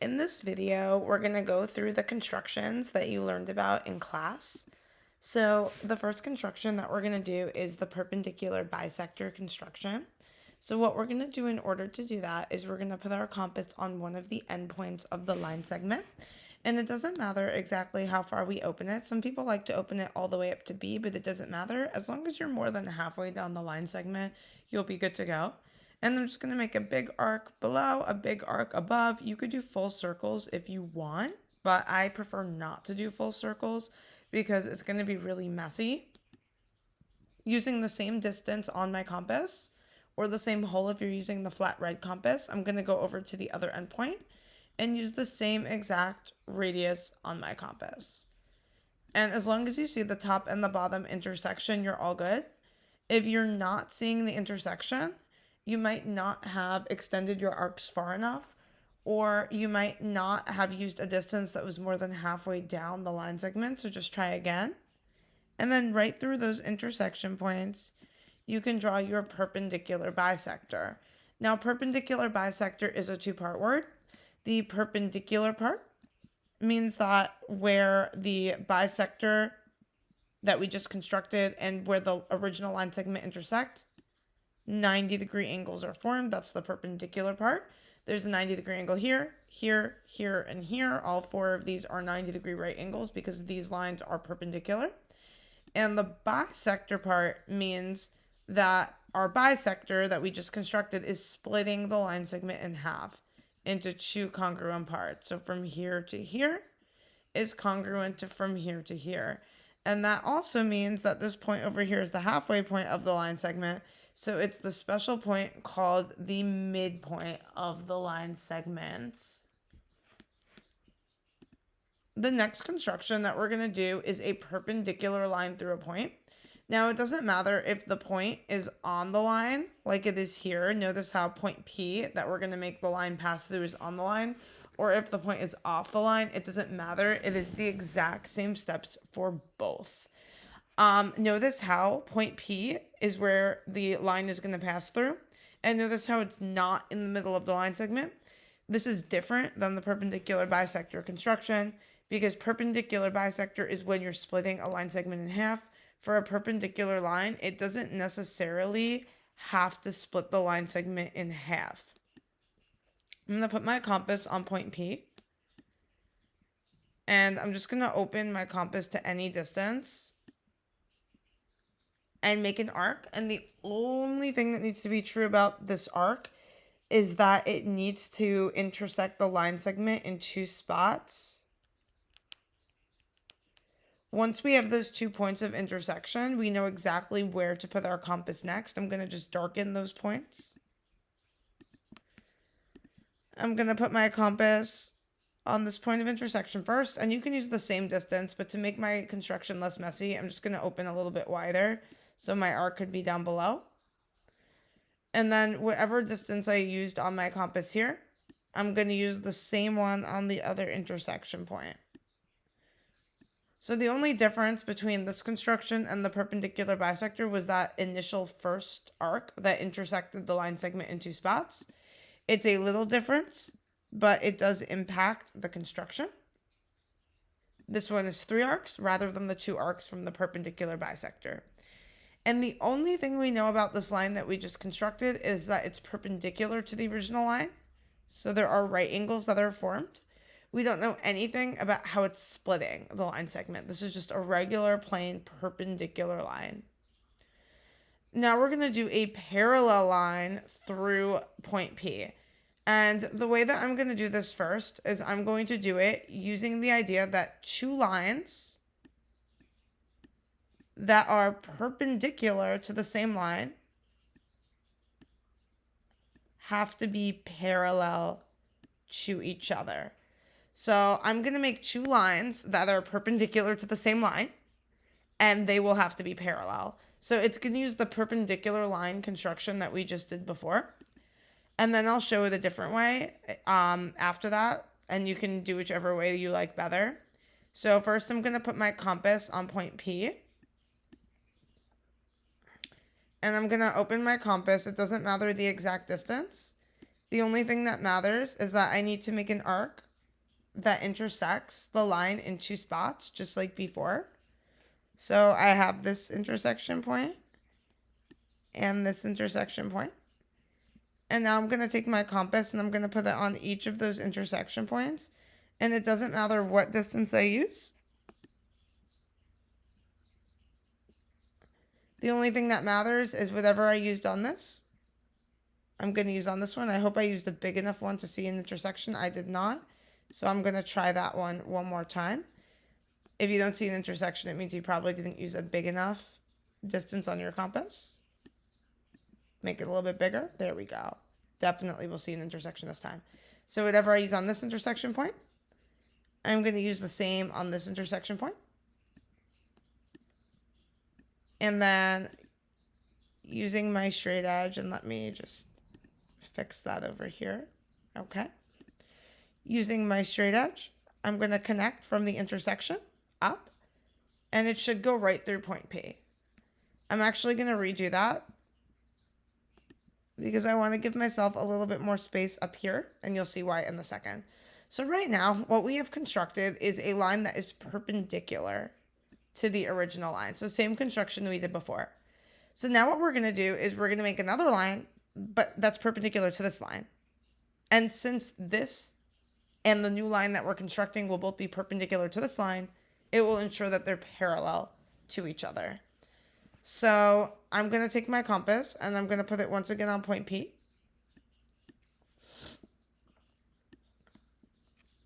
In this video, we're going to go through the constructions that you learned about in class. So the first construction that we're going to do is the perpendicular bisector construction. So what we're going to do in order to do that is we're going to put our compass on one of the endpoints of the line segment. And it doesn't matter exactly how far we open it. Some people like to open it all the way up to B, but it doesn't matter. As long as you're more than halfway down the line segment, you'll be good to go. And I'm just going to make a big arc below, a big arc above. You could do full circles if you want, but I prefer not to do full circles because it's going to be really messy. Using the same distance on my compass, or the same hole if you're using the flat red compass, I'm going to go over to the other endpoint and use the same exact radius on my compass. And as long as you see the top and the bottom intersection, you're all good. If you're not seeing the intersection, you might not have extended your arcs far enough, or you might not have used a distance that was more than halfway down the line segment, so just try again. And then right through those intersection points, you can draw your perpendicular bisector. Now, perpendicular bisector is a two-part word. The perpendicular part means that where the bisector that we just constructed and where the original line segment intersect, 90-degree angles are formed. That's the perpendicular part. There's a 90-degree angle here, here, here, and here. All four of these are 90-degree right angles because these lines are perpendicular. And the bisector part means that our bisector that we just constructed is splitting the line segment in half into two congruent parts. So from here to here is congruent to from here to here. And that also means that this point over here is the halfway point of the line segment. So it's the special point called the midpoint of the line segment. The next construction that we're going to do is a perpendicular line through a point. Now, it doesn't matter if the point is on the line, like it is here. Notice how point P that we're going to make the line pass through is on the line, or if the point is off the line, it doesn't matter. It is the exact same steps for both. Notice how point P is where the line is going to pass through, and notice how it's not in the middle of the line segment. This is different than the perpendicular bisector construction because perpendicular bisector is when you're splitting a line segment in half. For a perpendicular line, it doesn't necessarily have to split the line segment in half. I'm going to put my compass on point P. And I'm just going to open my compass to any distance and make an arc. And the only thing that needs to be true about this arc is that it needs to intersect the line segment in two spots. Once we have those 2 points of intersection, we know exactly where to put our compass next. I'm going to just darken those points. I'm going to put my compass on this point of intersection first, and you can use the same distance, but to make my construction less messy, I'm just going to open a little bit wider so my arc could be down below. And then whatever distance I used on my compass here, I'm going to use the same one on the other intersection point. So the only difference between this construction and the perpendicular bisector was that initial first arc that intersected the line segment in two spots. It's a little difference, but it does impact the construction. This one is 3 arcs rather than the 2 arcs from the perpendicular bisector. And the only thing we know about this line that we just constructed is that it's perpendicular to the original line. So there are right angles that are formed. We don't know anything about how it's splitting the line segment. This is just a regular plain perpendicular line. Now we're going to do a parallel line through point P. And the way that I'm going to do this first is I'm going to do it using the idea that 2 lines that are perpendicular to the same line have to be parallel to each other. So I'm going to make 2 lines that are perpendicular to the same line, and they will have to be parallel. So it's going to use the perpendicular line construction that we just did before. And then I'll show it a different way after that, and you can do whichever way you like better. So first I'm going to put my compass on point P. And I'm going to open my compass. It doesn't matter the exact distance. The only thing that matters is that I need to make an arc that intersects the line in two spots, just like before. So I have this intersection point and this intersection point. And now I'm going to take my compass and I'm going to put it on each of those intersection points. And it doesn't matter what distance I use. The only thing that matters is whatever I used on this, I'm going to use on this one. I hope I used a big enough one to see an intersection. I did not. So I'm going to try that one more time. If you don't see an intersection, it means you probably didn't use a big enough distance on your compass. Make it a little bit bigger. There we go. Definitely we'll see an intersection this time. So whatever I use on this intersection point, I'm going to use the same on this intersection point. And then using my straight edge, and let me just fix that over here. Okay. Using my straight edge, I'm going to connect from the intersection up, and it should go right through point P. I'm actually going to redo that because I want to give myself a little bit more space up here, and you'll see why in a second. So right now, what we have constructed is a line that is perpendicular to the original line. So same construction we did before. So now what we're going to do is we're going to make another line, but that's perpendicular to this line. And since this and the new line that we're constructing will both be perpendicular to this line, it will ensure that they're parallel to each other. So I'm going to take my compass and I'm going to put it once again on point P.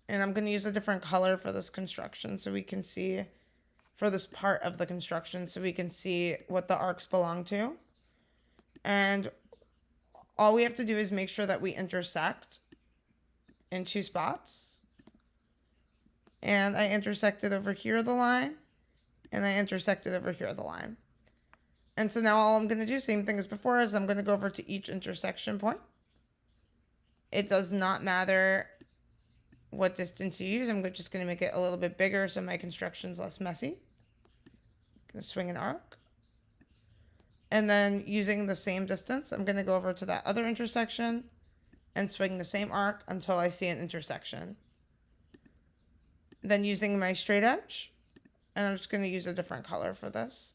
And I'm going to use a different color for this construction so we can see, for this part of the construction, so we can see what the arcs belong to. And all we have to do is make sure that we intersect in two spots. And I intersected over here the line, and I intersected over here the line. And so now all I'm going to do, same thing as before, is I'm going to go over to each intersection point. It does not matter what distance you use. I'm just going to make it a little bit bigger so my construction's less messy. Going to swing an arc. And then using the same distance, I'm going to go over to that other intersection and swing the same arc until I see an intersection. Then using my straight edge, and I'm just going to use a different color for this.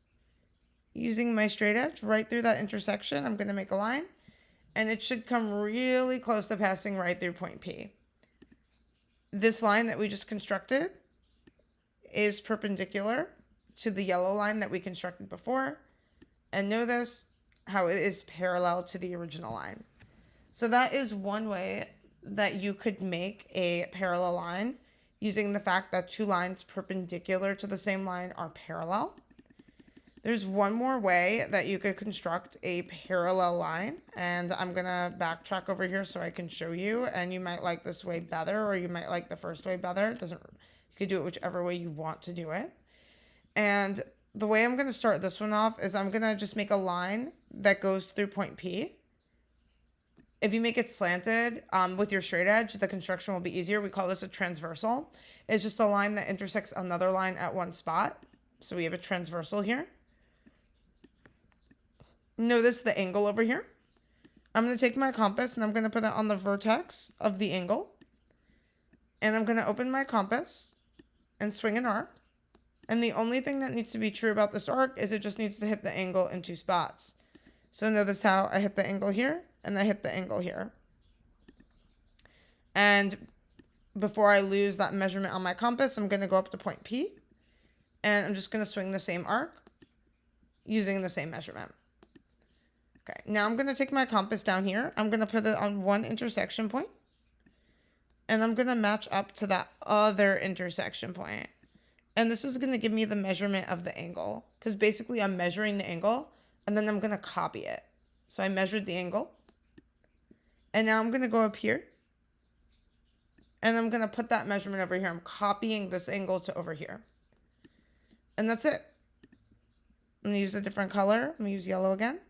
Using my straight edge right through that intersection, I'm going to make a line, and it should come really close to passing right through point P. This line that we just constructed is perpendicular to the yellow line that we constructed before. And notice how it is parallel to the original line. So that is one way that you could make a parallel line using the fact that two lines perpendicular to the same line are parallel. There's one more way that you could construct a parallel line, and I'm going to backtrack over here so I can show you, and you might like this way better, or you might like the first way better. You could do it whichever way you want to do it. And the way I'm going to start this one off is I'm going to just make a line that goes through point P. If you make it slanted with your straight edge, the construction will be easier. We call this a transversal. It's just a line that intersects another line at one spot. So we have a transversal here. Notice the angle over here. I'm going to take my compass and I'm going to put it on the vertex of the angle. And I'm going to open my compass and swing an arc. And the only thing that needs to be true about this arc is it just needs to hit the angle in two spots. So notice how I hit the angle here and I hit the angle here. And before I lose that measurement on my compass, I'm going to go up to point P. And I'm just going to swing the same arc using the same measurement. Okay, now I'm going to take my compass down here. I'm going to put it on one intersection point. And I'm going to match up to that other intersection point. And this is going to give me the measurement of the angle. Because basically I'm measuring the angle and then I'm going to copy it. So I measured the angle. And now I'm going to go up here. And I'm going to put that measurement over here. I'm copying this angle to over here. And that's it. I'm going to use a different color. I'm going to use yellow again.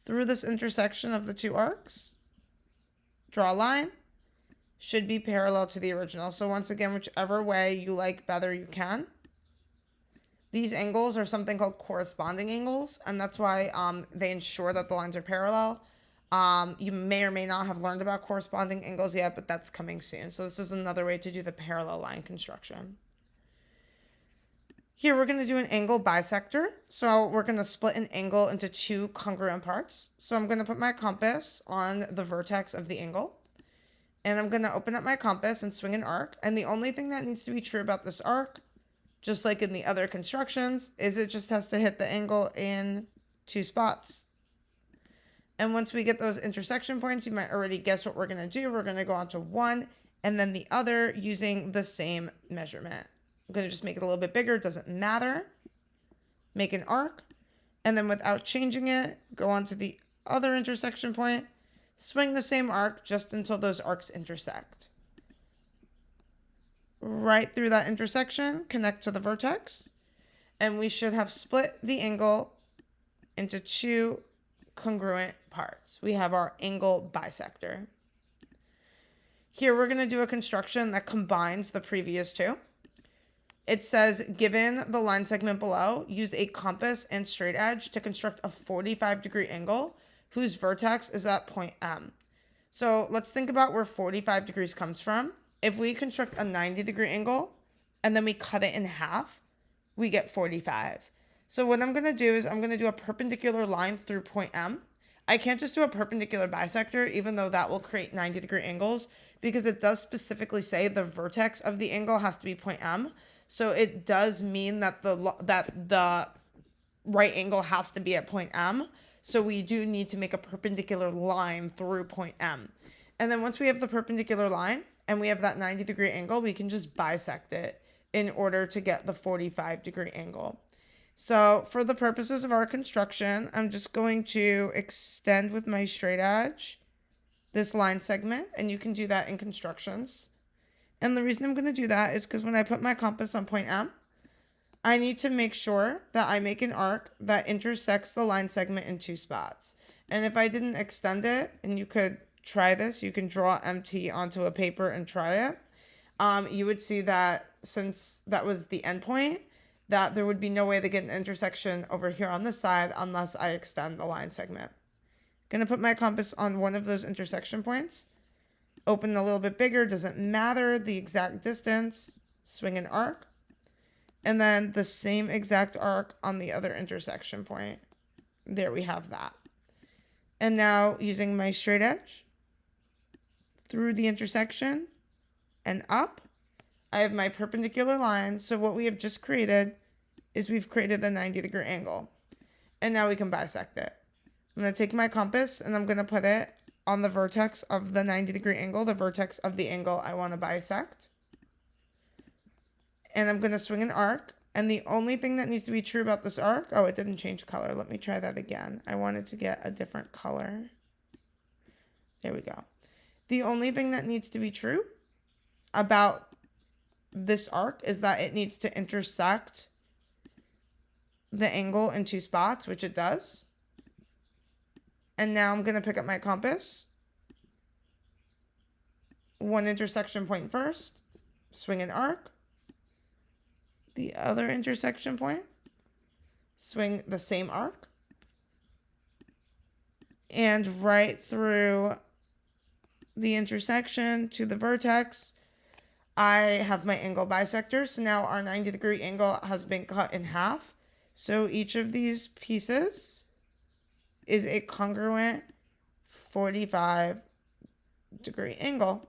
Through this intersection of the two arcs, draw a line. Should be parallel to the original. So once again, whichever way you like better, you can. These angles are something called corresponding angles, and that's why they ensure that the lines are parallel. You may or may not have learned about corresponding angles yet, but that's coming soon. So this is another way to do the parallel line construction. Here we're going to do an angle bisector. So we're going to split an angle into two congruent parts. So I'm going to put my compass on the vertex of the angle. And I'm going to open up my compass and swing an arc. And the only thing that needs to be true about this arc, just like in the other constructions, is it just has to hit the angle in two spots. And once we get those intersection points, you might already guess what we're going to do. We're going to go on to one and then the other using the same measurement. I'm going to just make it a little bit bigger. It doesn't matter. Make an arc. And then without changing it, go on to the other intersection point. Swing the same arc just until those arcs intersect. Right through that intersection, connect to the vertex. And we should have split the angle into two congruent parts. We have our angle bisector. Here we're going to do a construction that combines the previous two. It says, given the line segment below, use a compass and straight edge to construct a 45-degree angle whose vertex is at point M. So let's think about where 45 degrees comes from. If we construct a 90-degree angle and then we cut it in half, we get 45. So what I'm going to do is I'm going to do a perpendicular line through point M. I can't just do a perpendicular bisector, even though that will create 90-degree angles, because it does specifically say the vertex of the angle has to be point M. So it does mean that the right angle has to be at point M. So we do need to make a perpendicular line through point M. And then once we have the perpendicular line and we have that 90-degree angle, we can just bisect it in order to get the 45-degree angle. So for the purposes of our construction, I'm just going to extend with my straight edge this line segment, and you can do that in constructions. And the reason I'm going to do that is because when I put my compass on point M, I need to make sure that I make an arc that intersects the line segment in two spots. And if I didn't extend it, and you could try this, you can draw MT onto a paper and try it. You would see that since that was the end point, that there would be no way to get an intersection over here on this side unless I extend the line segment. I'm going to put my compass on one of those intersection points. Open a little bit bigger, doesn't matter the exact distance. Swing an arc. And then the same exact arc on the other intersection point. There we have that. And now using my straight edge through the intersection and up, I have my perpendicular line. So what we have just created is we've created a 90-degree angle. And now we can bisect it. I'm going to take my compass and I'm going to put it on the vertex of the 90-degree angle, the vertex of the angle I want to bisect. And I'm going to swing an arc. And the only thing that needs to be true about this arc, oh, it didn't change color. Let me try that again. I wanted to get a different color. There we go. The only thing that needs to be true about this arc is that it needs to intersect the angle in two spots, which it does. And now I'm going to pick up my compass. One intersection point first. Swing an arc. The other intersection point. Swing the same arc. And right through the intersection to the vertex, I have my angle bisector. So now our 90-degree angle has been cut in half. So each of these pieces is a congruent 45-degree angle.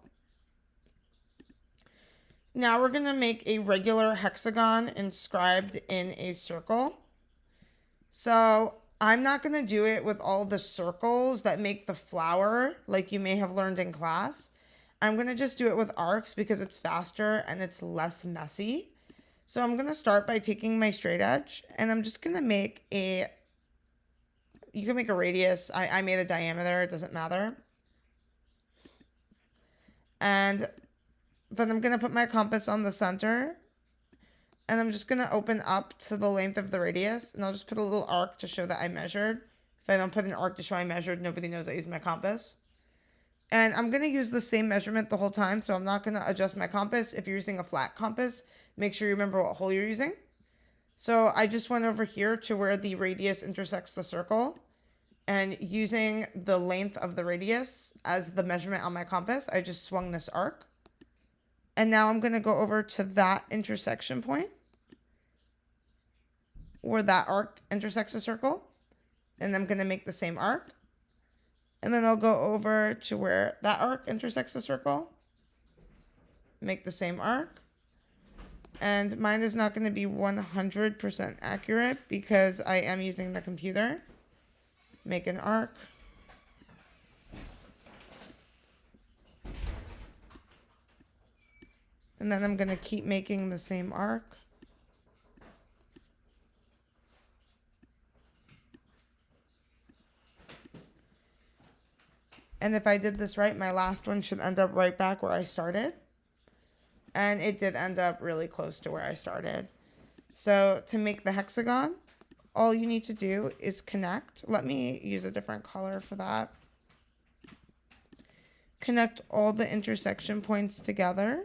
Now we're going to make a regular hexagon inscribed in a circle. So I'm not going to do it with all the circles that make the flower like you may have learned in class. I'm going to just do it with arcs because it's faster and it's less messy. So I'm going to start by taking my straight edge and I'm just going to make a, you can make a radius. I made a diameter, it doesn't matter. And then I'm going to put my compass on the center and I'm just going to open up to the length of the radius and I'll just put a little arc to show that I measured. If I don't put an arc to show I measured, nobody knows I used my compass. And I'm going to use the same measurement the whole time, so I'm not going to adjust my compass. If you're using a flat compass, make sure you remember what hole you're using. So I just went over here to where the radius intersects the circle. And using the length of the radius as the measurement on my compass, I just swung this arc. And now I'm going to go over to that intersection point where that arc intersects a circle. And I'm going to make the same arc. And then I'll go over to where that arc intersects a circle. Make the same arc. And mine is not going to be 100% accurate because I am using the computer. Make an arc. And then I'm going to keep making the same arc. And if I did this right, my last one should end up right back where I started. And it did end up really close to where I started. So to make the hexagon, all you need to do is connect. Let me use a different color for that. Connect all the intersection points together.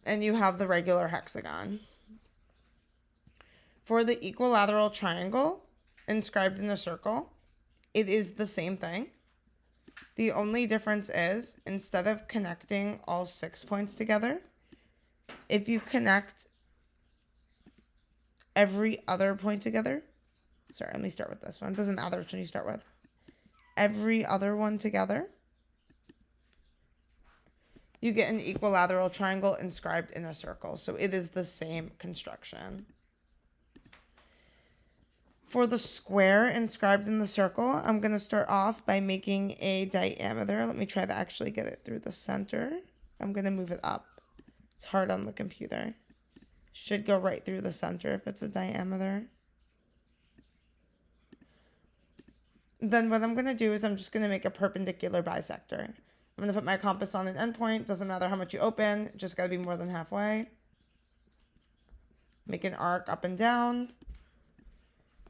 And you have the regular hexagon. For the equilateral triangle inscribed in a circle, it is the same thing. The only difference is, instead of connecting all 6 points together, if you connect every other point together, sorry, let me start with this one. It doesn't matter which one you start with. Every other one together, you get an equilateral triangle inscribed in a circle. So it is the same construction. For the square inscribed in the circle, I'm going to start off by making a diameter. Let me try to actually get it through the center. I'm going to move it up. It's hard on the computer. Should go right through the center if it's a diameter. Then what I'm going to do is I'm just going to make a perpendicular bisector. I'm going to put my compass on an endpoint. Doesn't matter how much you open. Just got to be more than halfway. Make an arc up and down.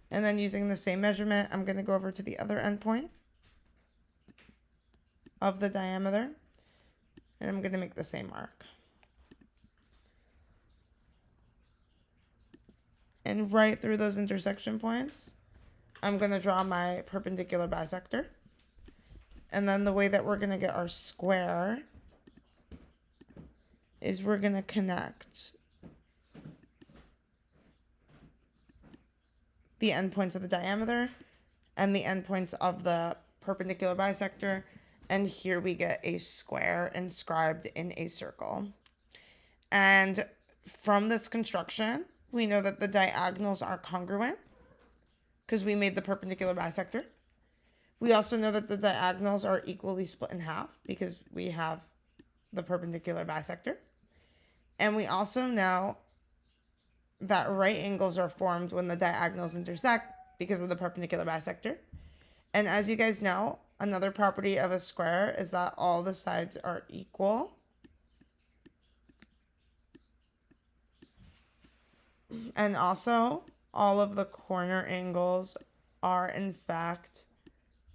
And then using the same measurement, I'm going to go over to the other endpoint of the diameter. And I'm going to make the same arc. And right through those intersection points, I'm going to draw my perpendicular bisector. And then the way that we're going to get our square is we're going to connect the endpoints of the diameter and the endpoints of the perpendicular bisector. And here we get a square inscribed in a circle. And from this construction, we know that the diagonals are congruent because we made the perpendicular bisector. We also know that the diagonals are equally split in half because we have the perpendicular bisector. And we also know that right angles are formed when the diagonals intersect because of the perpendicular bisector. And as you guys know, another property of a square is that all the sides are equal. And also, all of the corner angles are in fact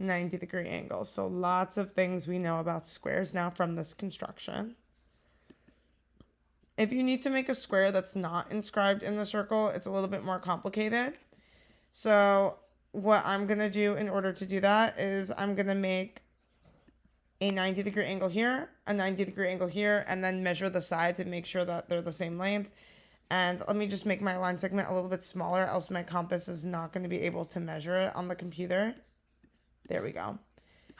90-degree angles. So lots of things we know about squares now from this construction. If you need to make a square that's not inscribed in the circle, it's a little bit more complicated. So what I'm going to do in order to do that is I'm going to make a 90-degree angle here, a 90-degree angle here, and then measure the sides and make sure that they're the same length. And let me just make my line segment a little bit smaller, else my compass is not going to be able to measure it on the computer. There we go.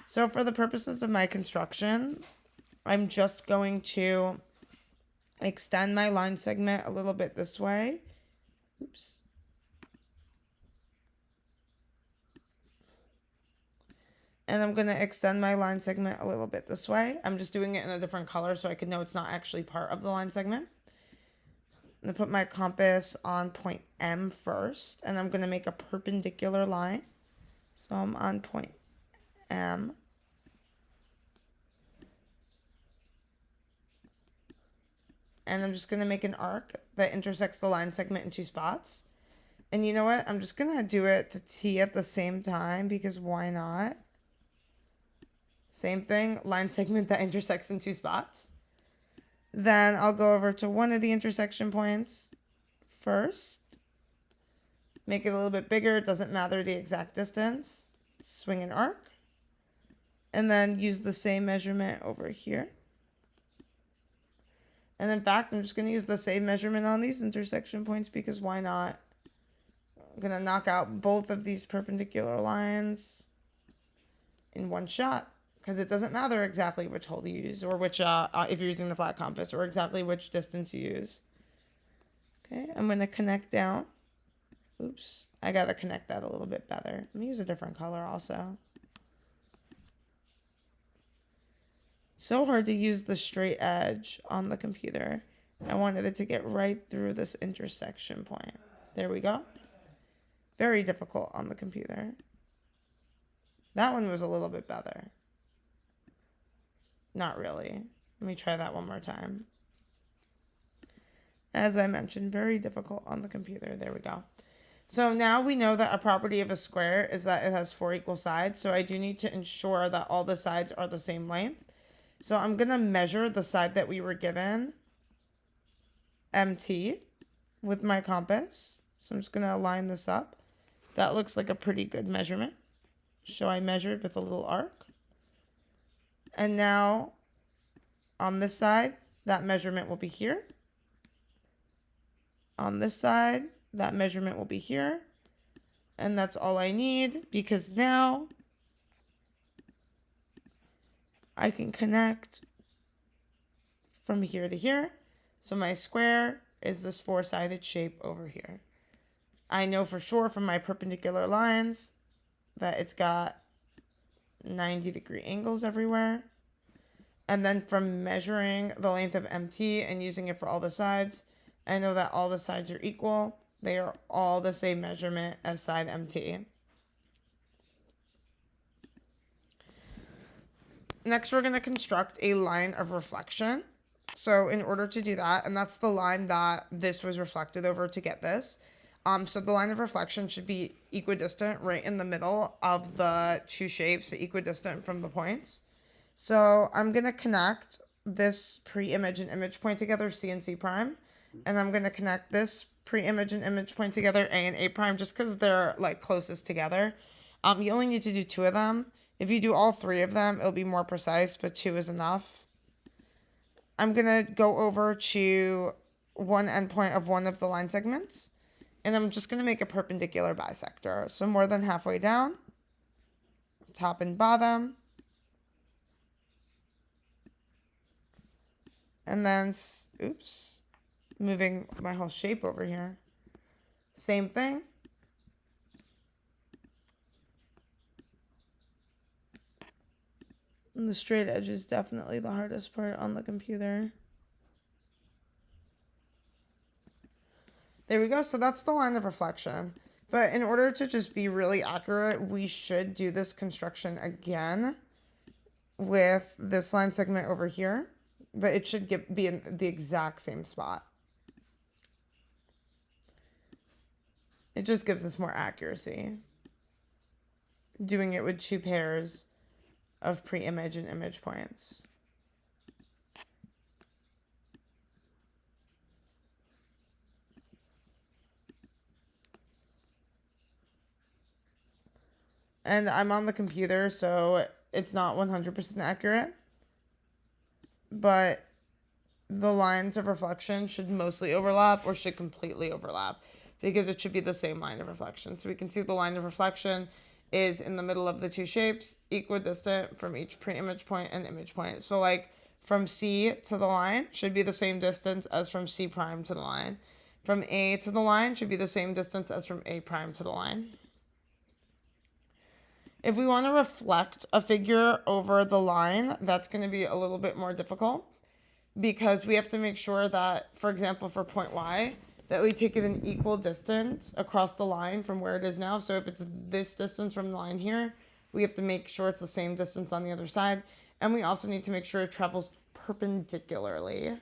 So for the purposes of my construction, I'm just going to extend my line segment a little bit this way. Oops. And I'm going to extend my line segment a little bit this way. I'm just doing it in a different color so I can know it's not actually part of the line segment. I'm going to put my compass on point M first, and I'm going to make a perpendicular line. So I'm on point M. And I'm just going to make an arc that intersects the line segment in two spots. And you know what? I'm just going to do it to T at the same time because why not? Same thing, line segment that intersects in two spots. Then I'll go over to one of the intersection points first. Make it a little bit bigger. It doesn't matter the exact distance. Swing an arc. And then use the same measurement over here. And in fact, I'm just going to use the same measurement on these intersection points because why not? I'm going to knock out both of these perpendicular lines in one shot because it doesn't matter exactly which hole you use or which, if you're using the flat compass, or exactly which distance you use. Okay, I'm going to connect down. Oops, I got to connect that a little bit better. Let me use a different color also. So hard to use the straight edge on the computer. I wanted it to get right through this intersection point. There we go. Very difficult on the computer. That one was a little bit better. Not really. Let me try that one more time. As I mentioned, very difficult on the computer. There we go. So now we know that a property of a square is that it has 4 equal sides. So I do need to ensure that all the sides are the same length. So I'm going to measure the side that we were given, MT, with my compass. So I'm just going to line this up. That looks like a pretty good measurement. So I measured with a little arc. And now on this side, that measurement will be here. On this side, that measurement will be here. And that's all I need because now I can connect from here to here. So my square is this 4-sided shape over here. I know for sure from my perpendicular lines that it's got 90-degree angles everywhere. And then from measuring the length of MT and using it for all the sides, I know that all the sides are equal. They are all the same measurement as side MT. Next, we're going to construct a line of reflection. So in order to do that, and that's the line that this was reflected over to get this. So the line of reflection should be equidistant right in the middle of the two shapes, so equidistant from the points. So I'm going to connect this pre-image and image point together, C and C prime. And I'm going to connect this pre-image and image point together, A and A prime, just because they're like closest together. You only need to do 2 of them. If you do all 3 of them, it'll be more precise, but 2 is enough. I'm going to go over to one endpoint of one of the line segments. And I'm just going to make a perpendicular bisector. So more than halfway down, top and bottom. And then, oops, moving my whole shape over here. Same thing. And the straight edge is definitely the hardest part on the computer. There we go. So that's the line of reflection. But in order to just be really accurate, we should do this construction again with this line segment over here. But it should be in the exact same spot. It just gives us more accuracy. Doing it with 2 pairs of pre-image and image points. And I'm on the computer, so it's not 100% accurate. But the lines of reflection should mostly overlap or should completely overlap because it should be the same line of reflection. So we can see the line of reflection is in the middle of the 2 shapes, equidistant from each pre-image point and image point. So like from C to the line should be the same distance as from C prime to the line. From A to the line should be the same distance as from A prime to the line. If we want to reflect a figure over the line, that's going to be a little bit more difficult because we have to make sure that, for example, for point Y, that we take it an equal distance across the line from where it is now. So if it's this distance from the line here, we have to make sure it's the same distance on the other side. And we also need to make sure it travels perpendicularly.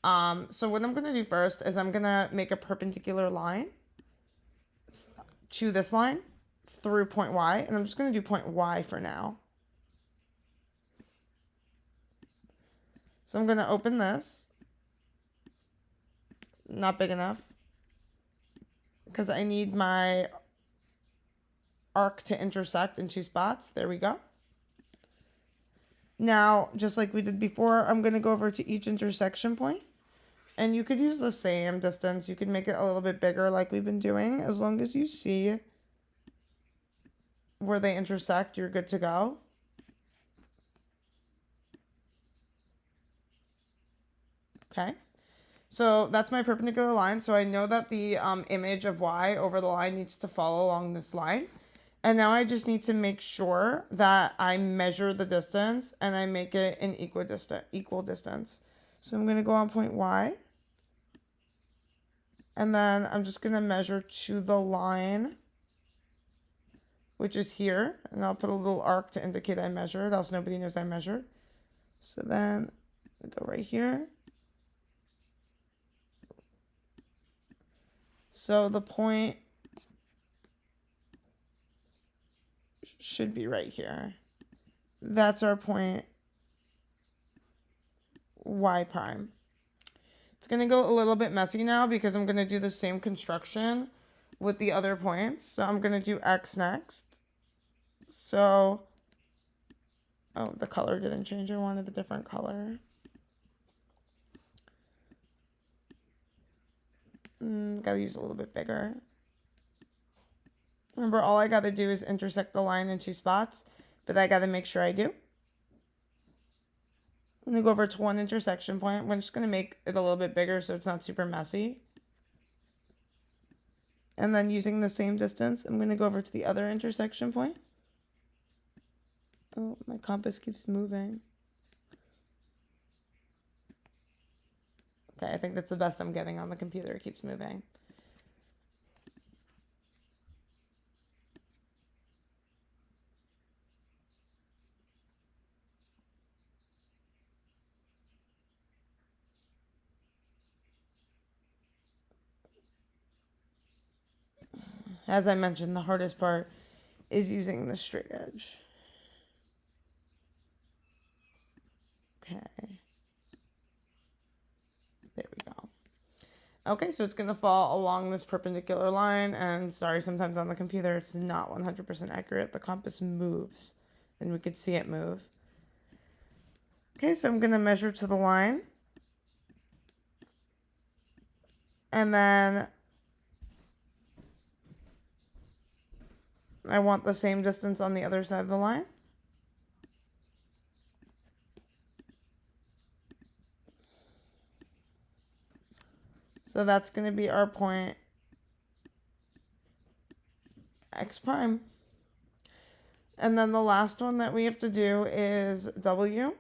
So what I'm going to do first is I'm going to make a perpendicular line to this line through point Y, and I'm just going to do point Y for now. So I'm going to open this, not big enough because I need my arc to intersect in 2 spots. There we go. Now, just like we did before, I'm going to go over to each intersection point. And you could use the same distance. You could make it a little bit bigger like we've been doing. As long as you see where they intersect, you're good to go. Okay. So that's my perpendicular line. So I know that the image of y over the line needs to follow along this line. And now I just need to make sure that I measure the distance and I make it an equal distance. So I'm going to go on point Y. And then I'm just going to measure to the line, which is here. And I'll put a little arc to indicate I measured, else nobody knows I measured. So then I'll go right here. So the point should be right here. That's our point Y prime. It's going to go a little bit messy now because I'm going to do the same construction with the other points. So I'm going to do X next. So, oh, the color didn't change. I wanted a different color. Gotta use a little bit bigger. Remember, all I gotta do is intersect the line in 2 spots, but I gotta make sure I do. I'm gonna go over to one intersection point. We're just gonna make it a little bit bigger so it's not super messy. And then using the same distance, I'm gonna go over to the other intersection point. Oh, my compass keeps moving. Okay, I think that's the best I'm getting on the computer. It keeps moving. As I mentioned, the hardest part is using the straight edge. Okay. There we go. Okay, so it's going to fall along this perpendicular line, and sorry, sometimes on the computer it's not 100% accurate. The compass moves, and we could see it move. Okay, so I'm going to measure to the line. And then I want the same distance on the other side of the line. So that's going to be our point X prime. And then the last one that we have to do is W.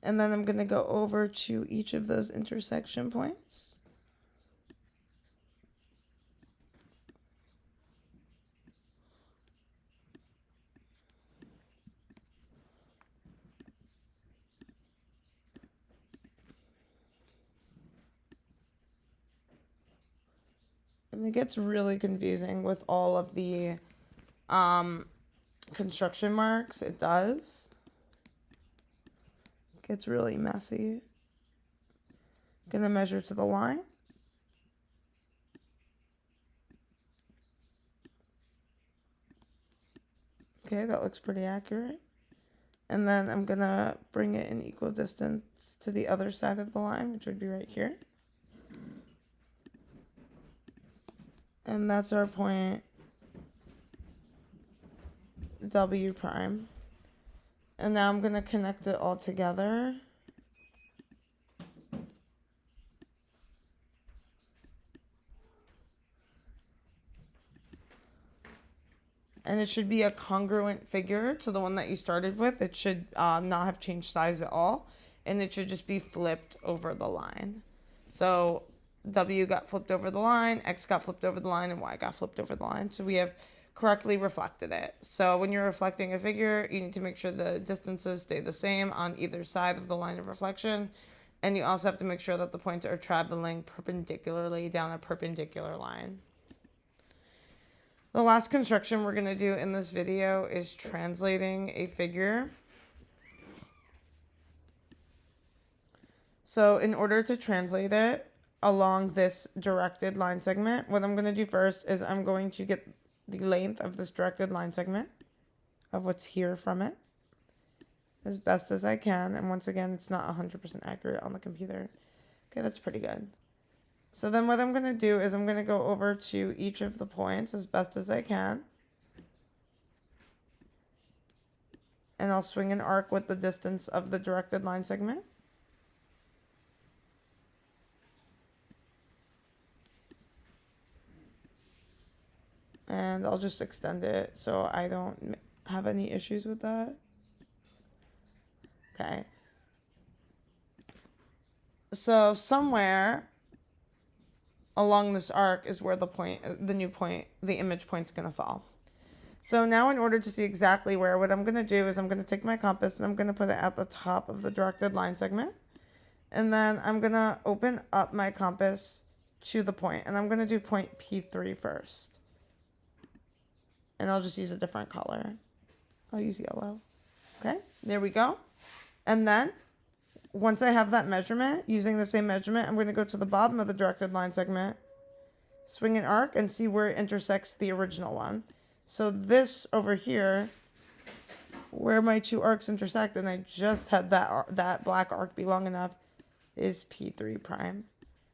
And then I'm going to go over to each of those intersection points. And it gets really confusing with all of the construction marks. It does. It gets really messy. Gonna measure to the line. Okay, that looks pretty accurate. And then I'm gonna bring it in equal distance to the other side of the line, which would be right here. And that's our point W prime. And now I'm going to connect it all together. And it should be a congruent figure to the one that you started with. It should not have changed size at all. And it should just be flipped over the line. So W got flipped over the line, X got flipped over the line, and Y got flipped over the line. So we have correctly reflected it. So when you're reflecting a figure, you need to make sure the distances stay the same on either side of the line of reflection. And you also have to make sure that the points are traveling perpendicularly down a perpendicular line. The last construction we're going to do in this video is translating a figure. So in order to translate it along this directed line segment, what I'm going to do first is I'm going to get the length of this directed line segment of what's here from it as best as I can. And once again, it's not 100% accurate on the computer. Okay, that's pretty good. So then what I'm going to do is I'm going to go over to each of the points as best as I can. And I'll swing an arc with the distance of the directed line segment. And I'll just extend it so I don't have any issues with that. Okay. So somewhere along this arc is where the image point's going to fall. So now in order to see exactly where, what I'm going to do is I'm going to take my compass and I'm going to put it at the top of the directed line segment. And then I'm going to open up my compass to the point. And I'm going to do point P3 first. And I'll just use a different color. I'll use yellow. Okay, there we go. And then once I have that measurement, using the same measurement, I'm going to go to the bottom of the directed line segment, swing an arc, and see where it intersects the original one. So this over here, where my two arcs intersect, and I just had that black arc be long enough, is P3 prime.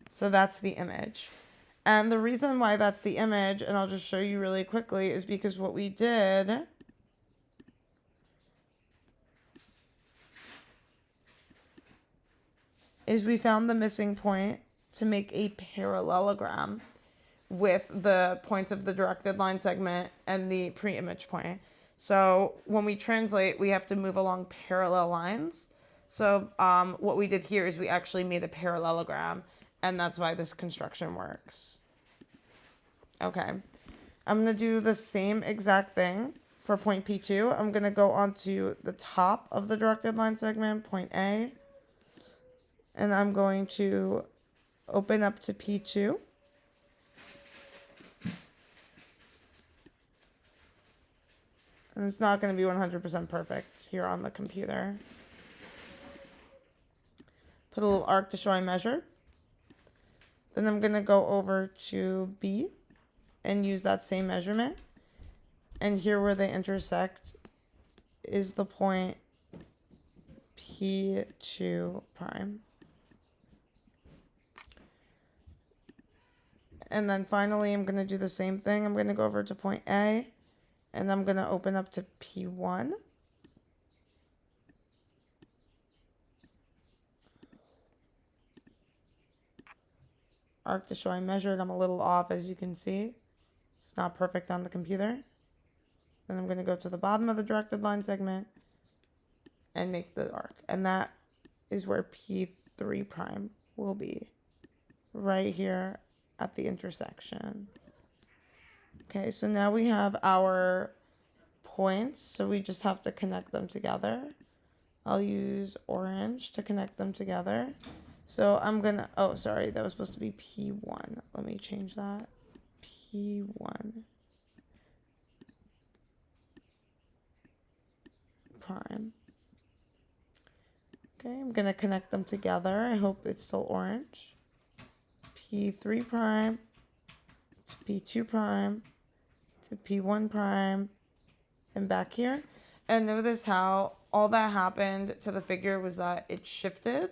So that's the image. And the reason why that's the image, and I'll just show you really quickly, is because what we did is we found the missing point to make a parallelogram with the points of the directed line segment and the pre-image point. So when we translate, we have to move along parallel lines. So what we did here is we actually made a parallelogram, and that's why this construction works. Okay, I'm going to do the same exact thing for point P2. I'm going to go onto the top of the directed line segment, point A, and I'm going to open up to P2. And it's not going to be 100% perfect here on the computer. Put a little arc to show I measured. Then I'm going to go over to B and use that same measurement. And here where they intersect is the point P2 prime. And then finally, I'm going to do the same thing. I'm going to go over to point A, and I'm going to open up to P1. Arc to show I measured. I'm a little off, as you can see. It's not perfect on the computer. Then I'm going to go to the bottom of the directed line segment and make the arc. And that is where P3 prime will be, right here at the intersection. Okay, so now we have our points, so we just have to connect them together. I'll use orange to connect them together. So I'm gonna, oh, sorry, that was supposed to be P1. Let me change that. P1 prime. Okay, I'm gonna connect them together. I hope it's still orange. P3 prime to P2 prime to P1 prime and back here. And notice how all that happened to the figure was that it shifted.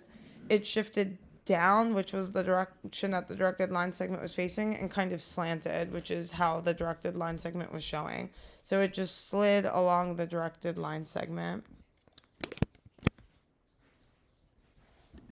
It shifted down, which was the direction that the directed line segment was facing, and kind of slanted, which is how the directed line segment was showing. So it just slid along the directed line segment.